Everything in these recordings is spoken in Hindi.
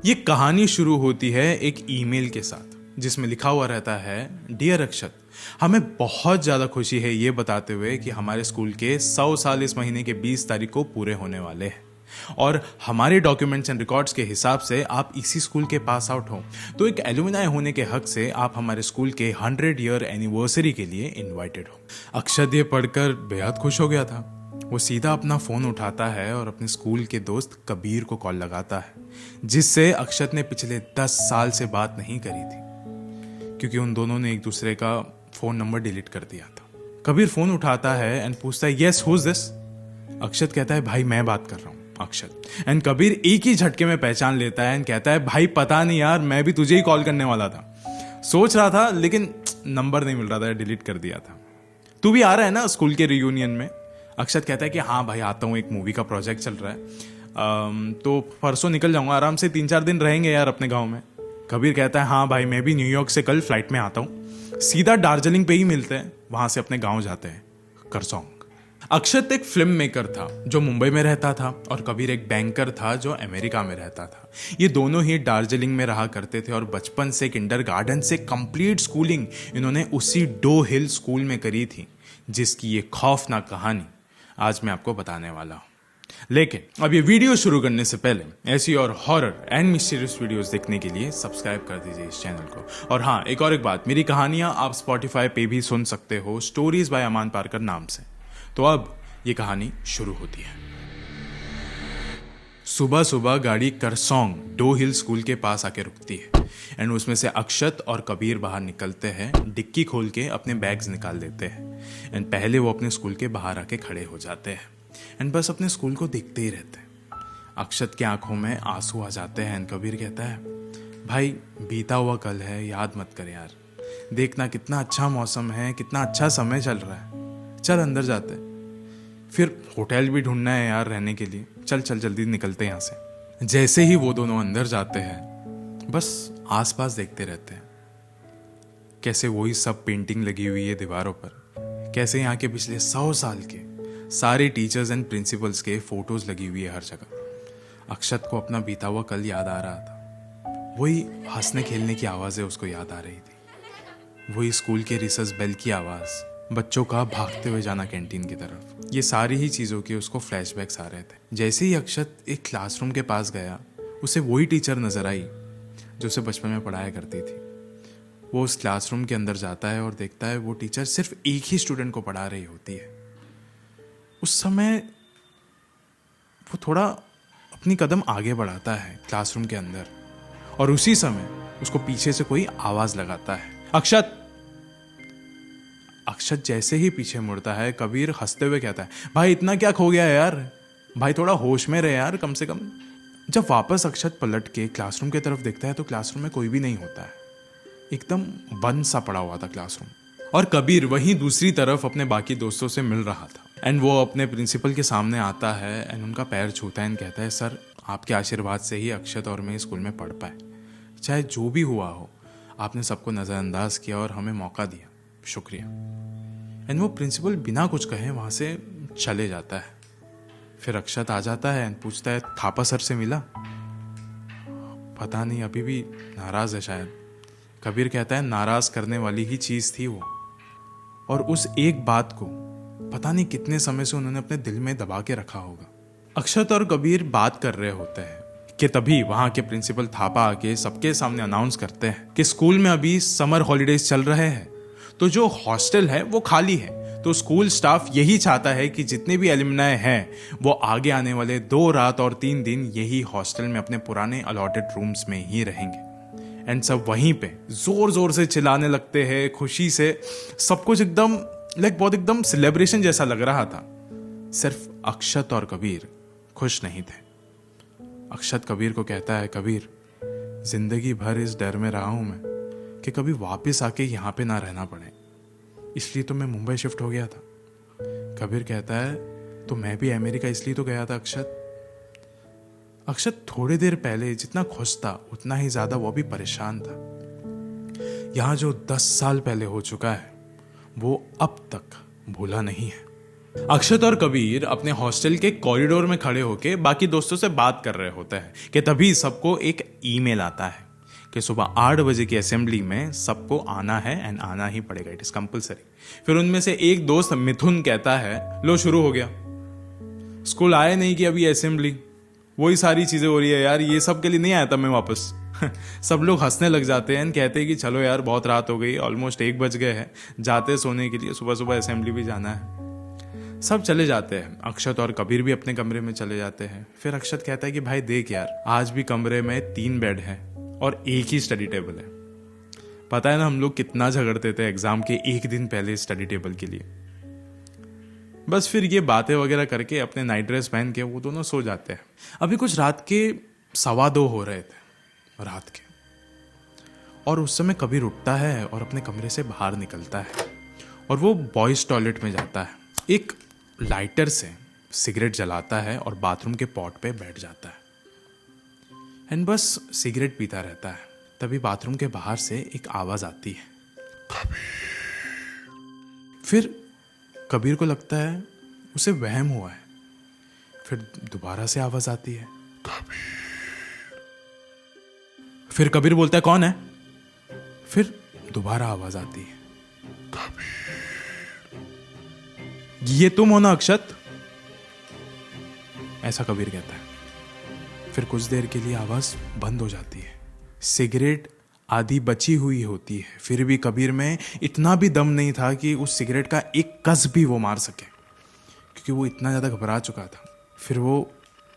ये कहानी शुरू होती है एक ईमेल के साथ जिसमें लिखा हुआ रहता है, डियर अक्षत, हमें बहुत ज़्यादा खुशी है ये बताते हुए कि हमारे स्कूल के 100 साल इस महीने के 20 तारीख को पूरे होने वाले हैं और हमारे डॉक्यूमेंट्स एंड रिकॉर्ड्स के हिसाब से आप इसी स्कूल के पास आउट हो, तो एक एलुमनाई होने के हक से आप हमारे स्कूल के 100 ईयर एनिवर्सरी के लिए इनवाइटेड हो। अक्षत ये पढ़कर बेहद खुश हो गया था। वो सीधा अपना फ़ोन उठाता है और अपने स्कूल के दोस्त कबीर को कॉल लगाता है, जिससे अक्षत ने पिछले 10 साल से बात नहीं करी थी क्योंकि उन दोनों ने एक दूसरे का फ़ोन नंबर डिलीट कर दिया था। कबीर फ़ोन उठाता है एंड पूछता है, यस हु इज दिस? अक्षत कहता है, भाई मैं बात कर रहा हूँ अक्षत। एंड कबीर एक ही झटके में पहचान लेता है एंड कहता है, भाई पता नहीं यार, मैं भी तुझे ही कॉल करने वाला था, सोच रहा था लेकिन नंबर नहीं मिल रहा था, डिलीट कर दिया था। तू भी आ रहा है ना स्कूल के रियूनियन में? अक्षत कहता है कि हाँ भाई आता हूँ, एक मूवी का प्रोजेक्ट चल रहा है, तो परसों निकल जाऊंगा, आराम से 3-4 दिन रहेंगे यार अपने गांव में। कबीर कहता है, हाँ भाई मैं भी न्यूयॉर्क से कल फ्लाइट में आता हूँ, सीधा दार्जिलिंग पे ही मिलते हैं, वहां से अपने गांव जाते हैं करसोंग। अक्षत एक फिल्म मेकर था जो मुंबई में रहता था और कबीर एक बैंकर था जो अमेरिका में रहता था। ये दोनों ही दार्जिलिंग में रहा करते थे और बचपन से किंडरगार्टन से कंप्लीट स्कूलिंग इन्होंने उसी डो हिल स्कूल में करी थी, जिसकी ये खौफनाक कहानी आज मैं आपको बताने वाला हूं। लेकिन अब ये वीडियो शुरू करने से पहले ऐसी और हॉरर एंड मिस्टीरियस वीडियोस देखने के लिए सब्सक्राइब कर दीजिए इस चैनल को। और हाँ, एक बात, मेरी कहानियां आप स्पॉटिफाई पे भी सुन सकते हो, स्टोरीज बाय अमान पारकर नाम से। तो अब ये कहानी शुरू होती है। सुबह सुबह गाड़ी करसोंग डो हिल स्कूल के पास आके रुकती है एंड उसमें से अक्षत और कबीर बाहर निकलते हैं, डिक्की खोल के अपने बैग्स निकाल लेते हैं एंड पहले वो अपने स्कूल के बाहर आके खड़े हो जाते हैं एंड बस अपने स्कूल को देखते ही रहते हैं। अक्षत की आंखों में आंसू आ जाते हैं एंड कबीर कहता है, भाई बीता हुआ कल है, याद मत कर यार, देखना कितना अच्छा मौसम है, कितना अच्छा समय चल रहा है, चल अंदर जाते हैं, फिर होटल भी ढूंढना है यार रहने के लिए, चल चल जल्दी निकलते हैं यहाँ से। जैसे ही वो दोनों अंदर जाते हैं बस आसपास देखते रहते हैं, कैसे वही सब पेंटिंग लगी हुई है दीवारों पर, कैसे यहाँ के पिछले 100 साल के सारे टीचर्स एंड प्रिंसिपल्स के फोटोज लगी हुई है हर जगह। अक्षत को अपना बीता हुआ कल याद आ रहा था, वही हंसने खेलने की आवाज़ें उसको याद आ रही थी, वही स्कूल के रिसेस बेल की आवाज़, बच्चों का भागते हुए जाना कैंटीन की तरफ, ये सारी ही चीज़ों के उसको फ्लैशबैक्स आ रहे थे। जैसे ही अक्षत एक क्लासरूम के पास गया, उसे वही टीचर नजर आई जो उसे बचपन में पढ़ाया करती थी। वो उस क्लासरूम के अंदर जाता है और देखता है वो टीचर सिर्फ एक ही स्टूडेंट को पढ़ा रही होती है। उस समय वो थोड़ा अपनी कदम आगे बढ़ाता है क्लासरूम के अंदर और उसी समय उसको पीछे से कोई आवाज लगाता है, अक्षत। अक्षत जैसे ही पीछे मुड़ता है, कबीर हंसते हुए कहता है, भाई इतना क्या खो गया है यार, भाई थोड़ा होश में रहे यार कम से कम। जब वापस अक्षत पलट के क्लासरूम की तरफ देखता है तो क्लासरूम में कोई भी नहीं होता है, एकदम बंद सा पड़ा हुआ था क्लासरूम। और कबीर वहीं दूसरी तरफ अपने बाकी दोस्तों से मिल रहा था एंड वो अपने प्रिंसिपल के सामने आता है एंड उनका पैर छूता है एंड कहता है, सर आपके आशीर्वाद से ही अक्षत और मैं स्कूल में पढ़ पाए, चाहे जो भी हुआ हो, आपने सबको नज़रअंदाज किया और हमें मौका दिया, शुक्रिया। एंड वो प्रिंसिपल बिना कुछ कहे वहाँ से चले जाता है। फिर अक्षत आ जाता है एंड पूछता है, थापा सर से मिला? पता नहीं, अभी भी नाराज़ है शायद। कबीर कहता है, नाराज़ करने वाली ही चीज़ थी वो, और उस एक बात को पता नहीं कितने समय से उन्होंने अपने दिल में दबा के रखा होगा। अक्षत और कबीर बात कर रहे होते हैं कि तभी वहाँ के प्रिंसिपल थापा आके सबके सामने अनाउंस करते हैं कि स्कूल में अभी समर हॉलीडेज चल रहे हैं, तो जो हॉस्टल है वो खाली है, तो स्कूल स्टाफ यही चाहता है कि जितने भी एलुमनाई हैं वो आगे आने वाले 2 रात और 3 दिन यही हॉस्टल में अपने पुराने अलॉटेड रूम्स में ही रहेंगे। एंड सब वहीं पे जोर जोर से चिल्लाने लगते हैं, खुशी से, सब कुछ एकदम बहुत एकदम सेलिब्रेशन जैसा लग रहा था। सिर्फ अक्षत और कबीर खुश नहीं थे। अक्षत कबीर को कहता है, कबीर जिंदगी भर इस डर में रहा हूं मैं कि कभी वापस आके यहाँ पे ना रहना पड़े, इसलिए तो मैं मुंबई शिफ्ट हो गया था। कबीर कहता है, तो मैं भी अमेरिका इसलिए तो गया था अक्षत। अक्षत थोड़ी देर पहले जितना खुश था उतना ही ज्यादा वो भी परेशान था। यहाँ जो 10 साल पहले हो चुका है वो अब तक भूला नहीं है। अक्षत और कबीर अपने हॉस्टल के कॉरिडोर में खड़े होकर बाकी दोस्तों से बात कर रहे होते हैं कि तभी सबको एक ईमेल आता है कि सुबह 8 बजे की असेंबली में सबको आना है एंड आना ही पड़ेगा, इट इज कंपलसरी। फिर उनमें से एक दोस्त मिथुन कहता है, लो शुरू हो गया, स्कूल आए नहीं कि अभी असेंबली, वही सारी चीजें हो रही है यार, ये सब के लिए नहीं आया था मैं वापस। सब लोग हंसने लग जाते हैं, कहते हैं कि चलो यार बहुत रात हो गई, ऑलमोस्ट 1 बज गए हैं, जाते सोने के लिए, सुबह सुबह असेंबली भी जाना है। सब चले जाते हैं, अक्षत और कबीर भी अपने कमरे में चले जाते हैं। फिर अक्षत कहता है कि भाई देख यार, आज भी कमरे में 3 बेड हैं और एक ही स्टडी टेबल है। पता है ना हम लोग कितना झगड़ते थे एग्जाम के 1 दिन पहले स्टडी टेबल के लिए। बस फिर ये बातें वगैरह करके अपने नाइट ड्रेस पहन के वो दोनों सो जाते हैं। अभी कुछ रात के 2:15 हो रहे थे रात के, और उस समय कबीर उठता है और अपने कमरे से बाहर निकलता है और वो बॉयज टॉयलेट में जाता है। एक लाइटर से सिगरेट जलाता है और बाथरूम के पॉट पे बैठ जाता है एंड बस सिगरेट पीता रहता है। तभी बाथरूम के बाहर से एक आवाज आती है, कबीर। फिर कबीर को लगता है उसे वहम हुआ है। फिर दोबारा से आवाज आती है, कबीर। फिर कबीर बोलता है, कौन है? फिर दोबारा आवाज आती है, कबीर। ये तुम हो ना अक्षत? ऐसा कबीर कहता है। फिर कुछ देर के लिए आवाज बंद हो जाती है। सिगरेट आधी बची हुई होती है, फिर भी कबीर में इतना भी दम नहीं था कि उस सिगरेट का एक कस भी वो मार सके, क्योंकि वो इतना ज्यादा घबरा चुका था। फिर वो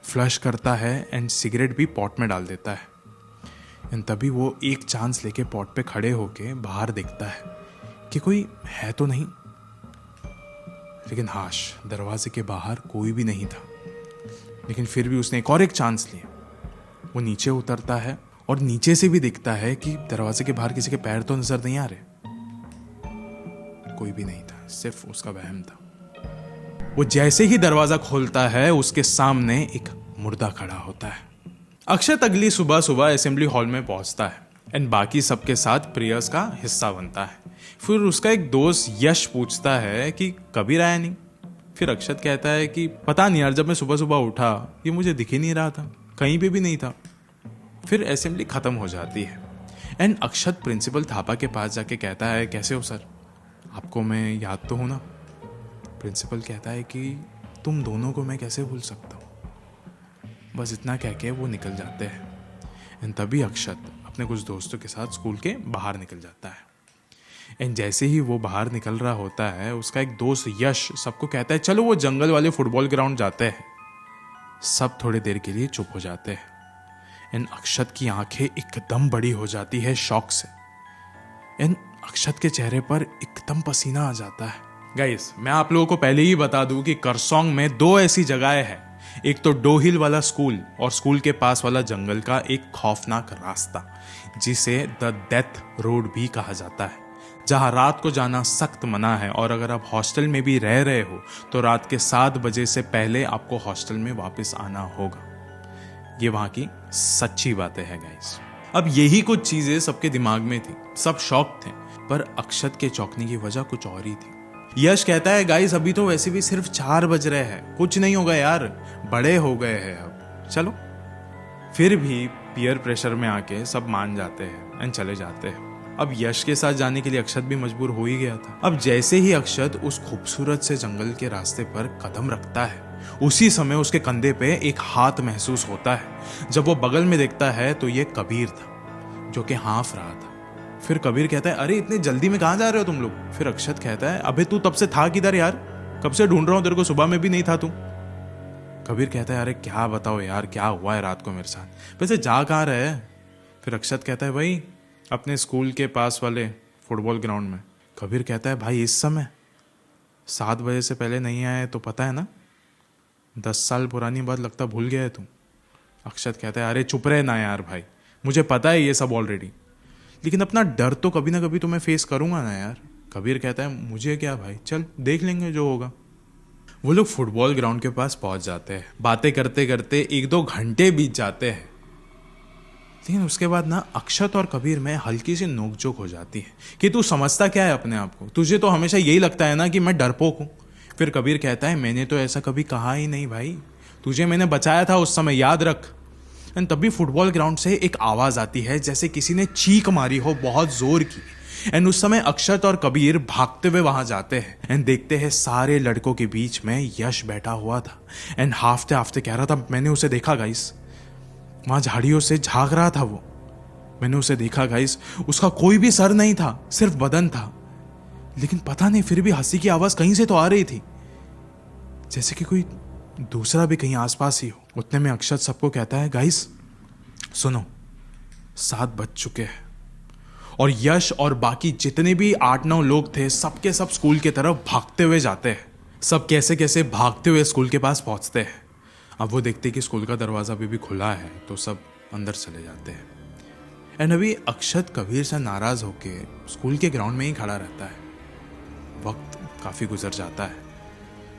फ्लश करता है एंड सिगरेट भी पॉट में डाल देता है। एंड तभी वो एक चांस लेके पॉट पे खड़े होके बाहर देखता है कि कोई है तो नहीं, लेकिन हाश, दरवाजे के बाहर कोई भी नहीं था। लेकिन फिर भी उसने एक और एक चांस लिया। वो नीचे उतरता है और नीचे से भी देखता है कि दरवाजे के बाहर किसी के पैर तो नजर नहीं आ रहे। कोई भी नहीं था, सिर्फ उसका वहम था। वो जैसे ही दरवाजा खोलता है उसके सामने एक मुर्दा खड़ा होता है। अक्षत अगली सुबह सुबह असेंबली हॉल में पहुंचता है एंड बाकी सबके साथ प्रेयर्स का हिस्सा बनता है। फिर उसका एक दोस्त यश पूछता है कि कबीर आया नहीं। फिर अक्षत कहता है कि पता नहीं यार, जब मैं सुबह सुबह उठा ये मुझे दिख ही नहीं रहा था, कहीं पे भी नहीं था। फिर असेंबली खत्म हो जाती है एंड अक्षत प्रिंसिपल थापा के पास जाके कहता है, कैसे हो सर, आपको मैं याद तो हूं ना? प्रिंसिपल कहता है कि तुम दोनों को मैं कैसे भूल सकता हूँ। बस इतना कह के वो निकल जाते हैं एंड तभी अक्षत अपने कुछ दोस्तों के साथ स्कूल के बाहर निकल जाता है। एंड जैसे ही वो बाहर निकल रहा होता है उसका एक दोस्त यश सबको कहता है, चलो वो जंगल वाले फुटबॉल ग्राउंड जाते हैं। सब थोड़ी देर के लिए चुप हो जाते हैं एंड अक्षत की आंखें एकदम बड़ी हो जाती है शौक से एंड अक्षत के चेहरे पर एकदम पसीना आ जाता है। गाइस, मैं आप लोगों को पहले ही बता दूं कि करसोंग में 2 ऐसी जगहें हैं। एक तो डोहिल वाला स्कूल और स्कूल के पास वाला जंगल का एक खौफनाक रास्ता, जिसे द डेथ रोड भी कहा जाता है, जहां रात को जाना सख्त मना है और अगर आप हॉस्टल में भी रह रहे हो तो रात के 7 बजे से पहले आपको हॉस्टल में वापस आना होगा। ये वहां की सच्ची बातें हैं गाइस। अब यही कुछ चीजें सबके दिमाग में थी, सब शॉक थे, पर अक्षत के चौंकने की वजह कुछ और ही थी। यश कहता है, गाइस अभी तो वैसे भी सिर्फ 4 बज रहे हैं, कुछ नहीं होगा यार, बड़े हो गए हैं अब, चलो। फिर भी पीयर प्रेशर में आके सब मान जाते हैं एंड चले जाते हैं। अब यश के साथ जाने के लिए अक्षत भी मजबूर हो ही गया था। अब जैसे ही अक्षत उस खूबसूरत से जंगल के रास्ते पर कदम रखता है, उसी समय उसके कंधे पे एक हाथ महसूस होता है। जब वो बगल में देखता है तो ये कबीर था जो कि हाँफ रहा था। फिर कबीर कहता है, अरे इतने जल्दी में कहाँ जा रहे हो तुम लोग? फिर अक्षत कहता है, अबे तू तब से था किधर यार, कब से ढूंढ रहा हूं तेरे को, सुबह में भी नहीं था तू। कबीर कहता है, अरे क्या बताओ यार, क्या हुआ है रात को मेरे साथ, वैसे जा कहाँ रहे हैं? फिर अक्षत कहता है, भाई अपने स्कूल के पास वाले फुटबॉल ग्राउंड में। कबीर कहता है, भाई इस समय 7 बजे से पहले नहीं आए तो पता है ना, 10 साल पुरानी बात लगता भूल गया है तू। अक्षत कहता है, अरे चुप रहे ना यार भाई, मुझे पता है ये सब ऑलरेडी, लेकिन अपना डर तो कभी ना कभी तो मैं फेस करूंगा ना यार। कबीर कहता है, मुझे क्या भाई, चल देख लेंगे जो होगा। वो लोग फुटबॉल ग्राउंड के पास पहुंच जाते हैं। बातें करते करते 1-2 घंटे बीत जाते हैं, लेकिन उसके बाद ना अक्षत और कबीर में हल्की सी नोकझोंक हो जाती है कि तू समझता क्या है अपने आप को, तुझे तो हमेशा यही लगता है ना कि मैं डरपोक हूं, फिर कबीर कहता है, मैंने तो ऐसा कभी कहा ही नहीं भाई, तुझे मैंने बचाया था उस समय, याद रख। एंड तभी फुटबॉल ग्राउंड से एक आवाज आती है जैसे किसी ने चीख मारी हो बहुत जोर की। एंड उस समय अक्षत और कबीर भागते हुए वहां जाते हैं एंड देखते हैं सारे लड़कों के बीच में यश बैठा हुआ था एंड हाफते हाफते कह रहा था, मैंने उसे देखा गाइस, वहां झाड़ियों से झांक रहा था वो, मैंने उसे देखा गाइस, उसका कोई भी सर नहीं था, सिर्फ बदन था, लेकिन पता नहीं फिर भी हंसी की आवाज कहीं से तो आ रही थी, जैसे कि कोई दूसरा भी कहीं आसपास ही हो। उतने में अक्षत सबको कहता है, गाइस सुनो, 7 बज चुके हैं। और यश और बाकी जितने भी 8-9 लोग थे सबके सब स्कूल की तरफ भागते हुए जाते हैं। सब कैसे कैसे भागते हुए स्कूल के पास पहुंचते हैं। अब वो देखते कि स्कूल का दरवाजा भी खुला है तो सब अंदर चले जाते हैं। एंड अभी अक्षत कबीर से नाराज होके स्कूल के ग्राउंड में ही खड़ा रहता है। वक्त काफी गुजर जाता है,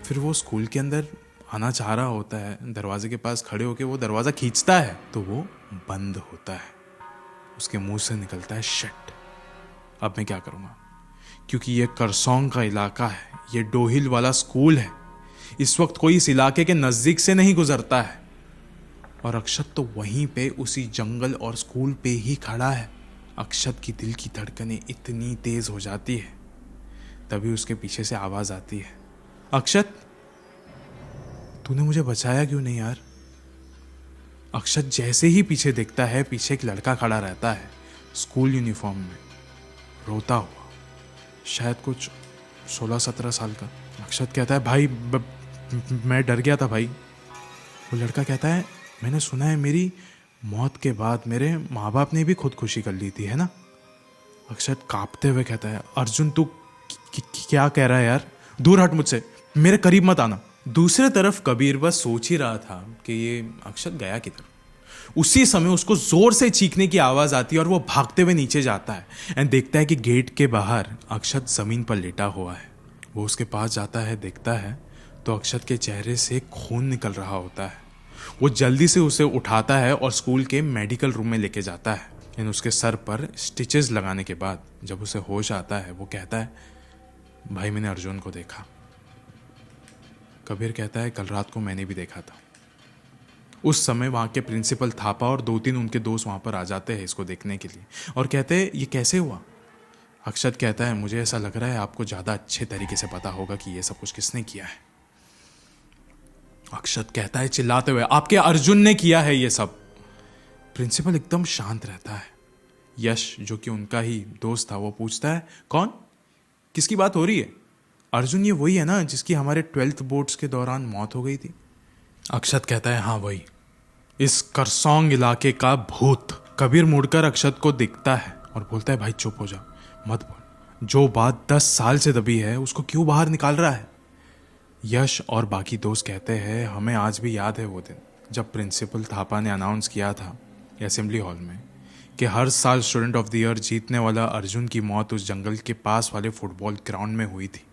फिर वो स्कूल के अंदर आना चाह रहा होता है, दरवाजे के पास खड़े होके वो दरवाजा खींचता है तो वो बंद होता है। उसके मुंह से निकलता है, शिट, अब मैं क्या करूंगा, क्योंकि ये करसोंग का इलाका है, ये डोहिल वाला स्कूल है, इस वक्त कोई इस इलाके के नजदीक से नहीं गुजरता है। और अक्षत तो वहीं पे उसी जंगल और स्कूल पे ही खड़ा है। अक्षत की दिल की धड़कनें इतनी तेज हो जाती है, तभी उसके पीछे से आवाज आती है, अक्षत तूने मुझे बचाया क्यों नहीं यार। अक्षत जैसे ही पीछे देखता है, पीछे एक लड़का खड़ा रहता है स्कूल यूनिफॉर्म में, रोता हुआ, शायद कुछ 16-17 साल का। अक्षत कहता है, भाई मैं डर गया था भाई। वो लड़का कहता है, मैंने सुना है मेरी मौत के बाद मेरे माँ बाप ने भी खुदकुशी कर ली थी, है ना। अक्षत कांपते हुए कहता है, अर्जुन तू क्या कह रहा है यार, दूर हट मुझसे, मेरे करीब मत आना। दूसरे तरफ कबीर बस सोच ही रहा था कि ये अक्षत गया किधर। उसी समय उसको जोर से चीखने की आवाज आती है और वो भागते हुए नीचे जाता है एंड देखता है कि गेट के बाहर अक्षत जमीन पर लेटा हुआ है। वो उसके पास जाता है, देखता है तो अक्षत के चेहरे से खून निकल रहा होता है। वो जल्दी से उसे उठाता है और स्कूल के मेडिकल रूम में लेके जाता है एंड उसके सर पर स्टिचेस लगाने के बाद जब उसे होश आता है, वो कहता है, भाई मैंने अर्जुन को देखा। कबीर कहता है, कल रात को मैंने भी देखा था। उस समय वहाँ के प्रिंसिपल थापा और 2-3 उनके दोस्त वहाँ पर आ जाते हैं इसको देखने के लिए और कहते हैं, ये कैसे हुआ। अक्षत कहता है, मुझे ऐसा लग रहा है आपको ज़्यादा अच्छे तरीके से पता होगा कि ये सब कुछ किसने किया है। अक्षत कहता है चिल्लाते हुए, आपके अर्जुन ने किया है ये सब। प्रिंसिपल एकदम शांत रहता है। यश जो कि उनका ही दोस्त था वो पूछता है, कौन, किसकी बात हो रही है। अर्जुन ये वही है ना जिसकी हमारे 12th बोर्ड्स के दौरान मौत हो गई थी। अक्षत कहता है, हाँ वही, इस करसोंग इलाके का भूत। कबीर मुड़कर अक्षत को दिखता है और बोलता है, भाई चुप हो जा, मत बोल, जो बात 10 साल से दबी है उसको क्यों बाहर निकाल रहा है। यश और बाकी दोस्त कहते हैं, हमें आज भी याद है वो दिन जब प्रिंसिपल थापा ने अनाउंस किया था असेंबली हॉल में कि हर साल स्टूडेंट ऑफ द ईयर जीतने वाला अर्जुन की मौत उस जंगल के पास वाले फुटबॉल ग्राउंड में हुई थी।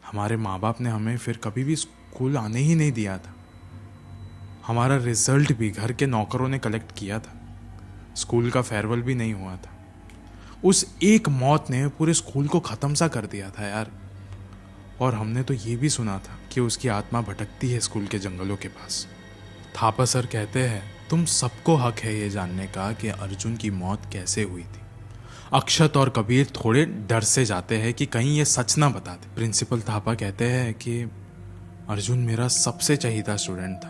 हमारे माँ बाप ने हमें फिर कभी भी स्कूल आने ही नहीं दिया था। हमारा रिजल्ट भी घर के नौकरों ने कलेक्ट किया था। स्कूल का फेयरवेल भी नहीं हुआ था। उस एक मौत ने पूरे स्कूल को ख़त्म सा कर दिया था यार। और हमने तो ये भी सुना था कि उसकी आत्मा भटकती है स्कूल के जंगलों के पास। थापा सर कहते हैं, तुम सबको हक है ये जानने का कि अर्जुन की मौत कैसे हुई थी। अक्षत और कबीर थोड़े डर से जाते हैं कि कहीं ये सच ना बता दे। प्रिंसिपल थापा कहते हैं कि अर्जुन मेरा सबसे चहीता स्टूडेंट था,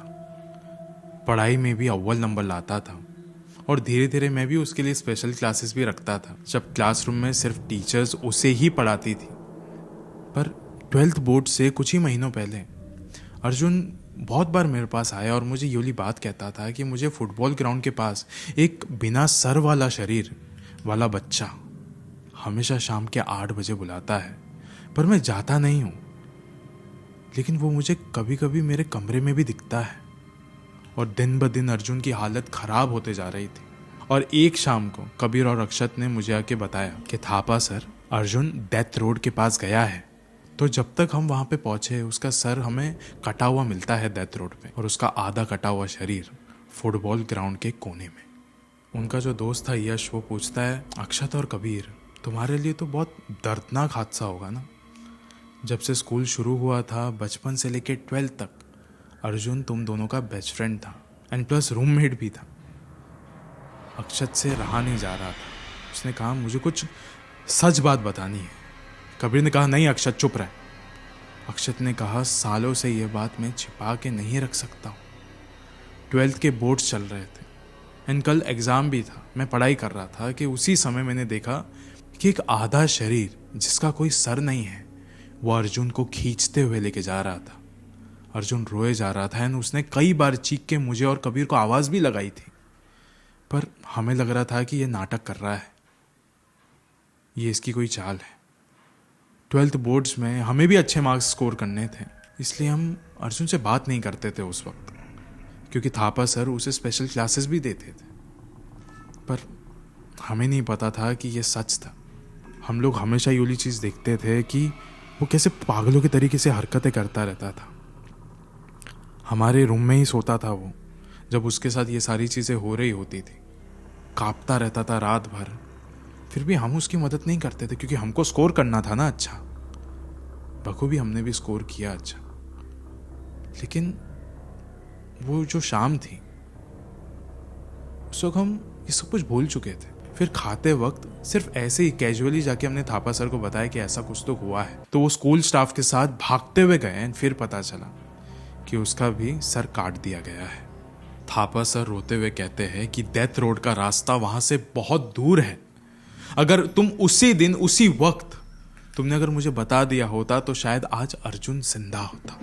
पढ़ाई में भी अव्वल नंबर लाता था और धीरे धीरे मैं भी उसके लिए स्पेशल क्लासेस भी रखता था जब क्लासरूम में सिर्फ टीचर्स उसे ही पढ़ाती थी। पर 12th बोर्ड से कुछ ही महीनों पहले अर्जुन बहुत बार मेरे पास आया और मुझे योली बात कहता था कि मुझे फुटबॉल ग्राउंड के पास एक बिना सर वाला शरीर वाला बच्चा हमेशा शाम के 8 बजे बुलाता है, पर मैं जाता नहीं हूँ। लेकिन वो मुझे कभी कभी मेरे कमरे में भी दिखता है। और दिन ब दिन अर्जुन की हालत खराब होते जा रही थी। और एक शाम को कबीर और अक्षत ने मुझे आके बताया कि Thapa sir, Arjun death road के पास गया है। तो जब तक हम वहाँ पे पहुँचे उसका सर हमें कटा हुआ मिलता है डेथ रोड पे और उसका आधा कटा हुआ शरीर फुटबॉल ग्राउंड के कोने में। उनका जो दोस्त था यश, वो पूछता है, अक्षत और कबीर, तुम्हारे लिए तो बहुत दर्दनाक हादसा होगा ना। जब से स्कूल शुरू हुआ था, बचपन से लेकर 12th तक, अर्जुन तुम दोनों का बेस्ट फ्रेंड था एंड प्लस रूममेट भी था। अक्षत से रहा नहीं जा रहा था। उसने कहा मुझे कुछ सच बात बतानी है। कबीर ने कहा नहीं अक्षत चुप रहे। अक्षत ने कहा सालों से ये बात मैं छिपा के नहीं रख सकता हूँ। 12th के बोर्ड्स चल रहे थे एंड कल एग्ज़ाम भी था। मैं पढ़ाई कर रहा था कि उसी समय मैंने देखा कि एक आधा शरीर जिसका कोई सर नहीं है वो अर्जुन को खींचते हुए लेके जा रहा था। अर्जुन रोए जा रहा था एंड उसने कई बार चीख के मुझे और कबीर को आवाज़ भी लगाई थी, पर हमें लग रहा था कि ये नाटक कर रहा है, ये इसकी कोई चाल है। 12th बोर्ड्स में हमें भी अच्छे मार्क्स स्कोर करने थे, इसलिए हम अर्जुन से बात नहीं करते थे उस वक्त, क्योंकि थापा सर उसे स्पेशल क्लासेस भी देते थे। पर हमें नहीं पता था कि ये सच था। हम लोग हमेशा ये वाली चीज़ देखते थे कि वो कैसे पागलों के तरीके से हरकतें करता रहता था। हमारे रूम में ही सोता था वो जब उसके साथ ये सारी चीज़ें हो रही होती थी। कांपता रहता था रात भर, फिर भी हम उसकी मदद नहीं करते थे क्योंकि हमको स्कोर करना था ना अच्छा। बखूबी हमने भी स्कोर किया अच्छा, लेकिन वो जो शाम थी उस वक्त हम ये सब कुछ भूल चुके थे। फिर खाते वक्त सिर्फ ऐसे ही कैजुअली जाके हमने थापा सर को बताया कि ऐसा कुछ तो हुआ है, तो वो स्कूल स्टाफ के साथ भागते हुए गए एंड फिर पता चला कि उसका भी सर काट दिया गया है। थापा सर रोते हुए कहते हैं कि डेथ रोड का रास्ता वहां से बहुत दूर है। अगर तुम उसी दिन उसी वक्त तुमने अगर मुझे बता दिया होता तो शायद आज अर्जुन जिंदा होता।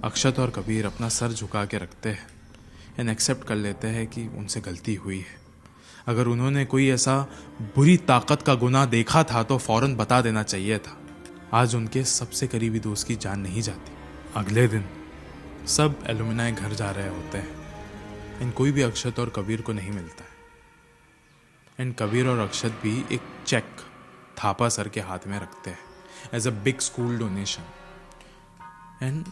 अक्षत और कबीर अपना सर झुका के रखते हैं एंड एक्सेप्ट कर लेते हैं कि उनसे गलती हुई है। अगर उन्होंने कोई ऐसा बुरी ताकत का गुनाह देखा था तो फौरन बता देना चाहिए था। आज उनके सबसे करीबी दोस्त की जान नहीं जाती। अगले दिन सब एलुमिनाई घर जा रहे होते हैं एंड कोई भी अक्षत और कबीर को नहीं मिलता है एंड कबीर और अक्षत भी एक चेक थापा सर के हाथ में रखते हैं as a big school donation. And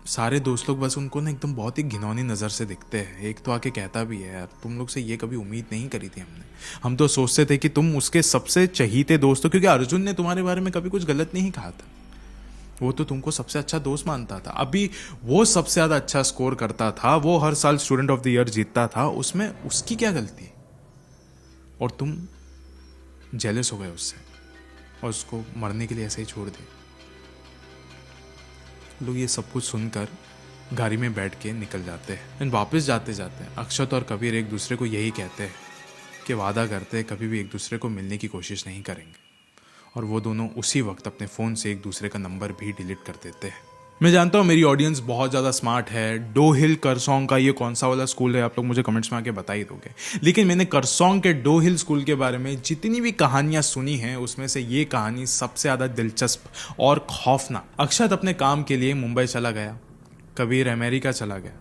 सारे दोस्त लोग बस उनको ना एकदम बहुत ही घिनौनी नज़र से दिखते हैं। एक तो आके कहता भी है यार तुम लोग से ये कभी उम्मीद नहीं करी थी हमने। हम तो सोचते थे कि तुम उसके सबसे चहीते दोस्त हो, क्योंकि अर्जुन ने तुम्हारे बारे में कभी कुछ गलत नहीं कहा था। वो तो तुमको सबसे अच्छा दोस्त मानता था। अभी वो सबसे ज़्यादा अच्छा स्कोर करता था, वो हर साल स्टूडेंट ऑफ द ईयर जीतता था, उसमें उसकी क्या गलती? और तुम जेलस हो गए उससे और उसको मरने के लिए ऐसे ही छोड़ दिए। लोग ये सब कुछ सुनकर गाड़ी में बैठ के निकल जाते हैं एंड वापस जाते जाते अक्षत और कबीर एक दूसरे को यही कहते हैं कि वादा करते हैं कभी भी एक दूसरे को मिलने की कोशिश नहीं करेंगे। और वो दोनों उसी वक्त अपने फ़ोन से एक दूसरे का नंबर भी डिलीट कर देते हैं। मैं जानता हूँ मेरी ऑडियंस बहुत ज़्यादा स्मार्ट है। डो हिल करसोंग का ये कौन सा वाला स्कूल है आप लोग मुझे कमेंट्स में आके बता ही दोगे, लेकिन मैंने करसोंग के डो हिल स्कूल के बारे में जितनी भी कहानियाँ सुनी हैं उसमें से ये कहानी सबसे ज़्यादा दिलचस्प और खौफनाक। अक्षत अपने काम के लिए मुंबई चला गया, कबीर अमेरिका चला गया,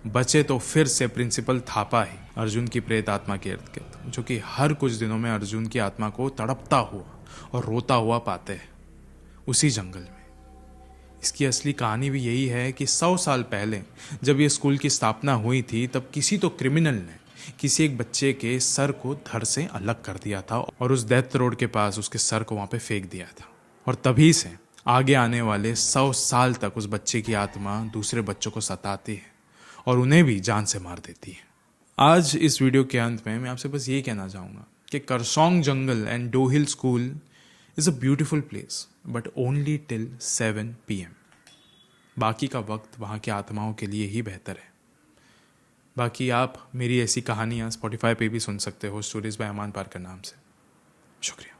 बचे तो फिर से प्रिंसिपल थापा ही अर्जुन की प्रेत आत्मा के इर्द गिर्द, जो कि हर कुछ दिनों में अर्जुन की आत्मा को तड़पता हुआ और रोता हुआ पाते हैं उसी जंगल में। इसकी असली कहानी भी यही है कि 100 साल पहले जब ये स्कूल की स्थापना हुई थी तब किसी तो क्रिमिनल ने किसी एक बच्चे के सर को धड़ से अलग कर दिया था और उस डेथ रोड के पास उसके सर को वहाँ पे फेंक दिया था। और तभी से आगे आने वाले 100 साल तक उस बच्चे की आत्मा दूसरे बच्चों को सताती है और उन्हें भी जान से मार देती है। आज इस वीडियो के अंत में मैं आपसे बस यही कहना चाहूँगा कि Kurseong jungle and Dow Hill school is a beautiful place but only till 7 PM। बाकी का वक्त वहाँ की आत्माओं के लिए ही बेहतर है। बाकी आप मेरी ऐसी कहानियाँ Spotify पे भी सुन सकते हो, स्टोरीज बाय अमान पारकर नाम से। शुक्रिया।